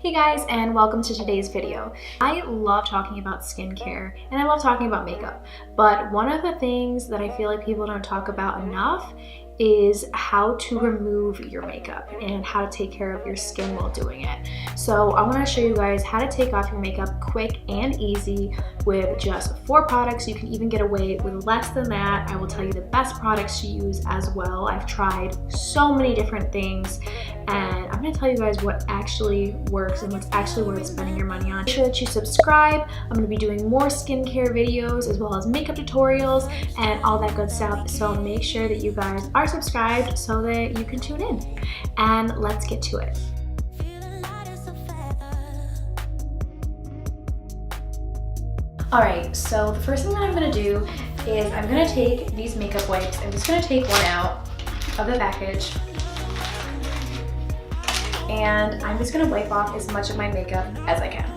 Hey guys, and welcome to today's video. I love talking about skincare and I love talking about makeup, but one of the things that I feel like people don't talk about enough is how to remove your makeup and how to take care of your skin while doing it. So I want to show you guys how to take off your makeup quick and easy with just 4 products. You can even get away with less than that. I will tell you the best products to use as well. I've tried so many different things and I'm going to tell you guys what actually works and what's actually worth spending your money on. Make sure that you subscribe. I'm going to be doing more skincare videos as well as makeup tutorials and all that good stuff. So make sure that you guys are subscribed so that you can tune in. And let's get to it. Alright, so the first thing that I'm going to do is I'm going to take these makeup wipes. I'm just going to take one out of the package. And I'm just going to wipe off as much of my makeup as I can.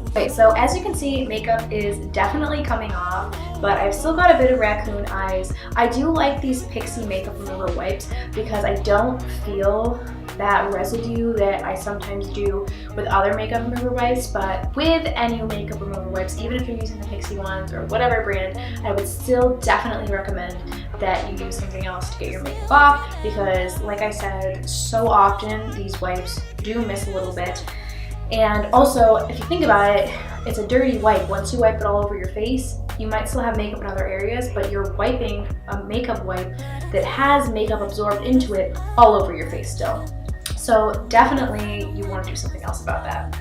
Okay, so as you can see, makeup is definitely coming off, but I've still got a bit of raccoon eyes. I do like these Pixie makeup remover wipes because I don't feel that residue that I sometimes do with other makeup remover wipes, but with any makeup remover wipes, even if you're using the Pixie ones or whatever brand, I would still definitely recommend that you use something else to get your makeup off because, like I said, so often these wipes do miss a little bit. And also, if you think about it, it's a dirty wipe. Once you wipe it all over your face, you might still have makeup in other areas, but you're wiping a makeup wipe that has makeup absorbed into it all over your face still. So definitely you want to do something else about that.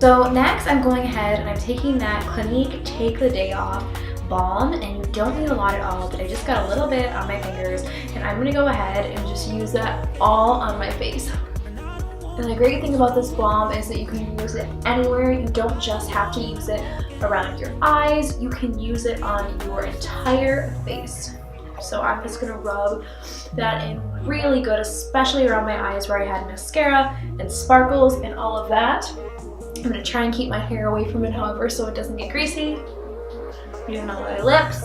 So next I'm going ahead and I'm taking that Clinique Take the Day Off balm, and you don't need a lot at all, but I just got a little bit on my fingers and I'm gonna go ahead and just use that all on my face. And the great thing about this balm is that you can use it anywhere. You don't just have to use it around your eyes, you can use it on your entire face. So I'm just gonna rub that in really good, especially around my eyes where I had mascara and sparkles and all of that. I'm going to try and keep my hair away from it, however, so it doesn't get greasy. Even on my lips.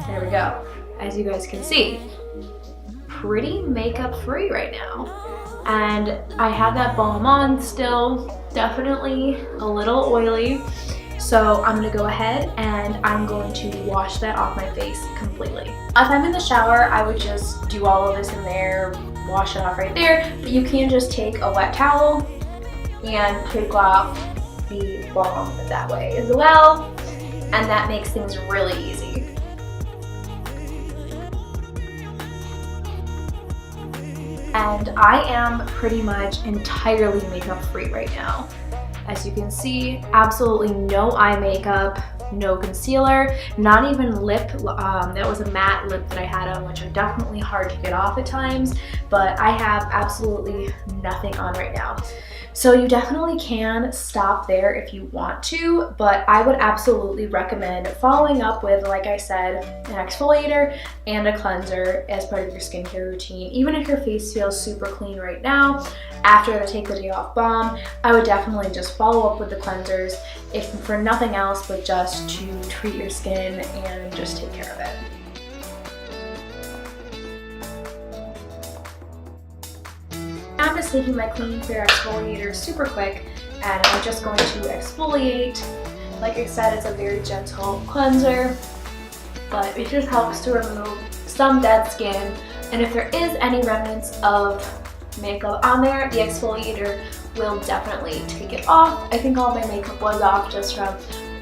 There we go. As you guys can see, pretty makeup free right now. And I have that balm on still, definitely a little oily. So I'm going to go ahead and I'm going to wash that off my face completely. If I'm in the shower, I would just do all of this in there, wash it off right there, but you can just take a wet towel and take off the balm that way as well, and that makes things really easy. And I am pretty much entirely makeup free right now. As you can see, absolutely no eye makeup, no concealer, not even lip. That was a matte lip that I had on, which are definitely hard to get off at times, but I have absolutely nothing on right now. So you definitely can stop there if you want to, but I would absolutely recommend following up with, like I said, an exfoliator and a cleanser as part of your skincare routine. Even if your face feels super clean right now, after the Take the Day Off balm, I would definitely just follow up with the cleansers, if for nothing else but just to treat your skin and just take care of it. I'm just taking my Clean Clear exfoliator super quick and I'm just going to exfoliate. Like I said, it's a very gentle cleanser, but it just helps to remove some dead skin. And if there is any remnants of makeup on there, the exfoliator will definitely take it off. I think all my makeup was off just from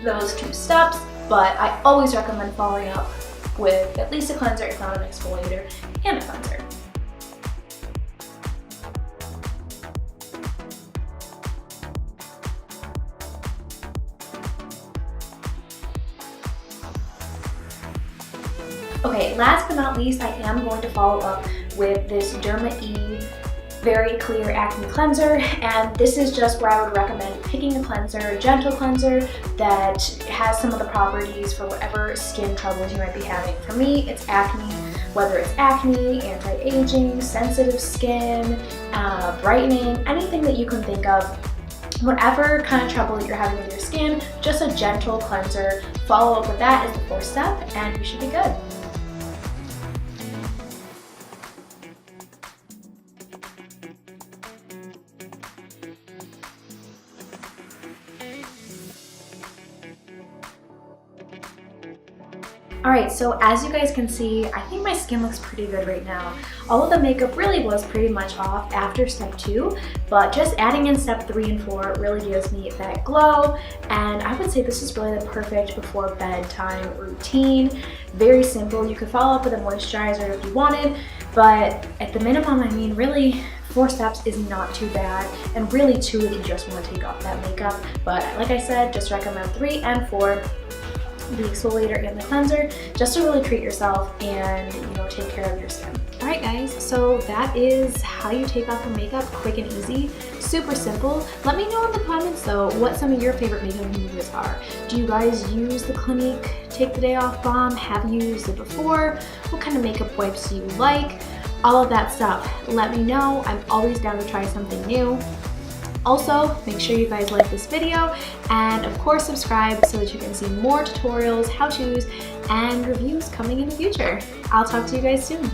those 2 steps, but I always recommend following up with at least a cleanser, if not an exfoliator and a cleanser. Okay, last but not least, I am going to follow up with this Derma E very clear acne cleanser, and this is just where I would recommend picking a cleanser, a gentle cleanser that has some of the properties for whatever skin troubles you might be having. For me, it's acne, whether it's acne, anti-aging, sensitive skin, brightening, anything that you can think of. Whatever kind of trouble that you're having with your skin, just a gentle cleanser. Follow up with that as the fourth step, and you should be good. Alright, so as you guys can see, I think my skin looks pretty good right now. All of the makeup really was pretty much off after step 2, but just adding in step 3 and 4 really gives me that glow, and I would say this is really the perfect before bedtime routine. Very simple. You could follow up with a moisturizer if you wanted, but at the minimum, I mean, really 4 steps is not too bad, and really 2 if you just want to take off that makeup. But like I said, just recommend 3 and 4. The exfoliator and the cleanser, just to really treat yourself and, you know, take care of your skin. Alright guys, so that is how you take off your makeup, quick and easy, super simple. Let me know in the comments though what some of your favorite makeup removers are. Do you guys use the Clinique Take the Day Off Balm? Have you used it before? What kind of makeup wipes do you like? All of that stuff, let me know. I'm always down to try something new. Also, make sure you guys like this video, and of course subscribe so that you can see more tutorials, how-tos, and reviews coming in the future. I'll talk to you guys soon.